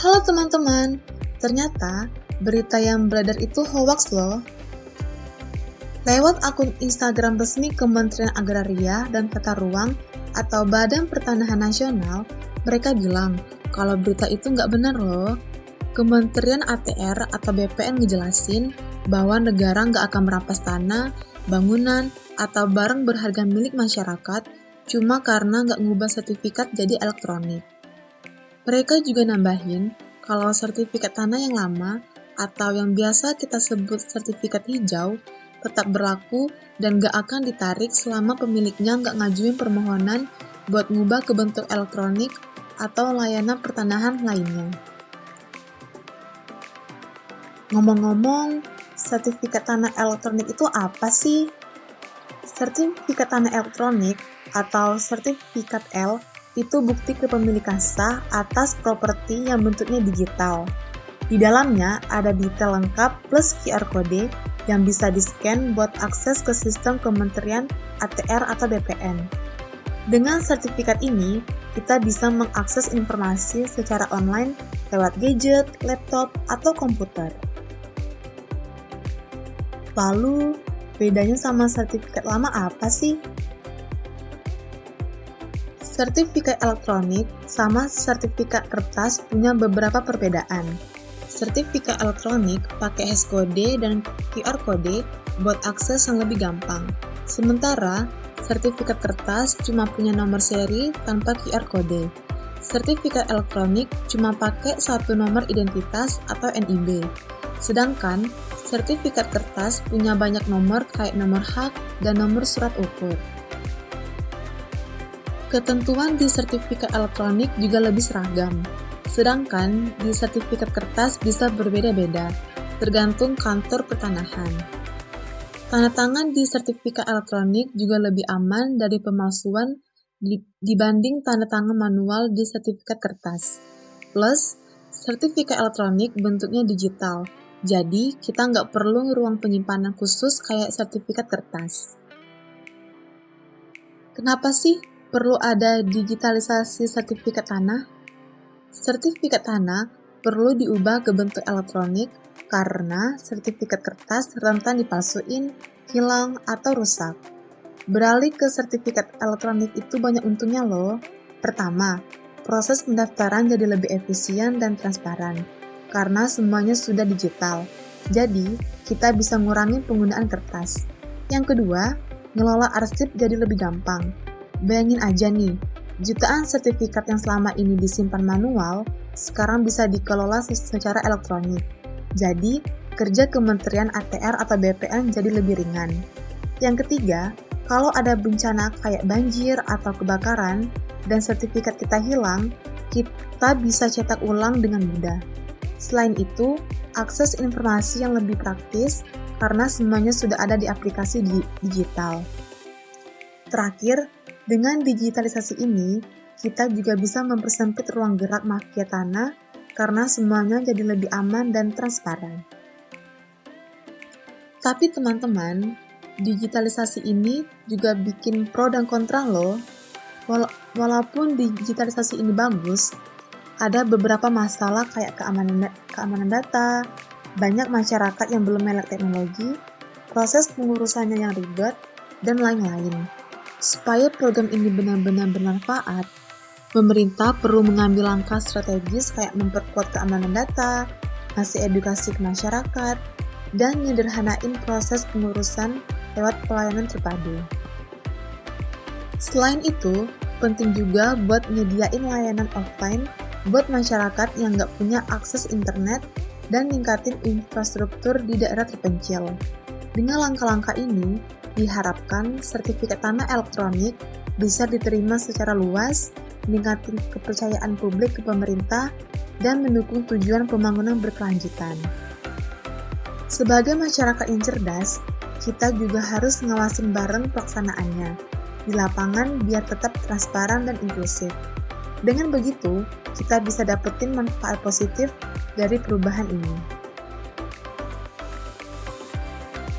Halo teman-teman, ternyata berita yang beredar itu hoaks loh. Lewat akun Instagram resmi Kementerian Agraria dan Tata Ruang atau Badan Pertanahan Nasional, mereka bilang kalau berita itu nggak benar loh. Kementerian ATR atau BPN ngejelasin bahwa negara nggak akan merampas tanah, bangunan, atau barang berharga milik masyarakat cuma karena nggak ngubah sertifikat jadi elektronik. Mereka juga nambahin kalau sertifikat tanah yang lama atau yang biasa kita sebut sertifikat hijau tetap berlaku dan nggak akan ditarik selama pemiliknya nggak ngajuin permohonan buat ngubah ke bentuk elektronik atau layanan pertanahan lainnya. Ngomong-ngomong, sertifikat tanah elektronik itu apa sih? Sertifikat tanah elektronik atau sertifikat L itu bukti kepemilikan sah atas properti yang bentuknya digital. Di dalamnya ada detail lengkap plus QR code yang bisa di-scan buat akses ke sistem Kementerian ATR atau BPN. Dengan sertifikat ini, kita bisa mengakses informasi secara online lewat gadget, laptop, atau komputer. Lalu, bedanya sama sertifikat lama apa sih? Sertifikat elektronik sama sertifikat kertas punya beberapa perbedaan. Sertifikat elektronik pakai hash code dan QR code buat akses yang lebih gampang. Sementara, sertifikat kertas cuma punya nomor seri tanpa QR code. Sertifikat elektronik cuma pakai satu nomor identitas atau NIB. Sedangkan, sertifikat kertas punya banyak nomor kayak nomor hak dan nomor surat ukur. Ketentuan di sertifikat elektronik juga lebih seragam, sedangkan di sertifikat kertas bisa berbeda-beda, tergantung kantor pertanahan. Tanda tangan di sertifikat elektronik juga lebih aman dari pemalsuan dibanding tanda tangan manual di sertifikat kertas. Plus, sertifikat elektronik bentuknya digital, jadi kita nggak perlu ruang penyimpanan khusus kayak sertifikat kertas. Kenapa sih perlu ada digitalisasi sertifikat tanah? Sertifikat tanah perlu diubah ke bentuk elektronik karena sertifikat kertas rentan dipalsuin, hilang, atau rusak. Beralih ke sertifikat elektronik itu banyak untungnya loh. Pertama, proses pendaftaran jadi lebih efisien dan transparan karena semuanya sudah digital. Jadi, kita bisa ngurangin penggunaan kertas. Yang kedua, ngelola arsip jadi lebih gampang. Bayangin aja nih, jutaan sertifikat yang selama ini disimpan manual, sekarang bisa dikelola secara elektronik. Jadi, kerja Kementerian ATR atau BPN jadi lebih ringan. Yang ketiga, kalau ada bencana kayak banjir atau kebakaran, dan sertifikat kita hilang, kita bisa cetak ulang dengan mudah. Selain itu, akses informasi yang lebih praktis karena semuanya sudah ada di aplikasi digital. Terakhir, dengan digitalisasi ini, kita juga bisa mempersempit ruang gerak mafia tanah karena semuanya jadi lebih aman dan transparan. Tapi teman-teman, digitalisasi ini juga bikin pro dan kontra loh. Walaupun digitalisasi ini bagus, ada beberapa masalah kayak keamanan data, banyak masyarakat yang belum melek teknologi, proses pengurusannya yang ribet, dan lain-lain. Supaya program ini benar-benar bermanfaat, pemerintah perlu mengambil langkah strategis kayak memperkuat keamanan data, ngasih edukasi ke masyarakat, dan menyederhanain proses pengurusan lewat pelayanan terpadu. Selain itu, penting juga buat nyediain layanan offline buat masyarakat yang nggak punya akses internet dan ningkatin infrastruktur di daerah terpencil. Dengan langkah-langkah ini, diharapkan sertifikat tanah elektronik bisa diterima secara luas, meningkatkan kepercayaan publik ke pemerintah, dan mendukung tujuan pembangunan berkelanjutan. Sebagai masyarakat yang cerdas, kita juga harus ngawasin bareng pelaksanaannya di lapangan biar tetap transparan dan inklusif. Dengan begitu, kita bisa dapetin manfaat positif dari perubahan ini.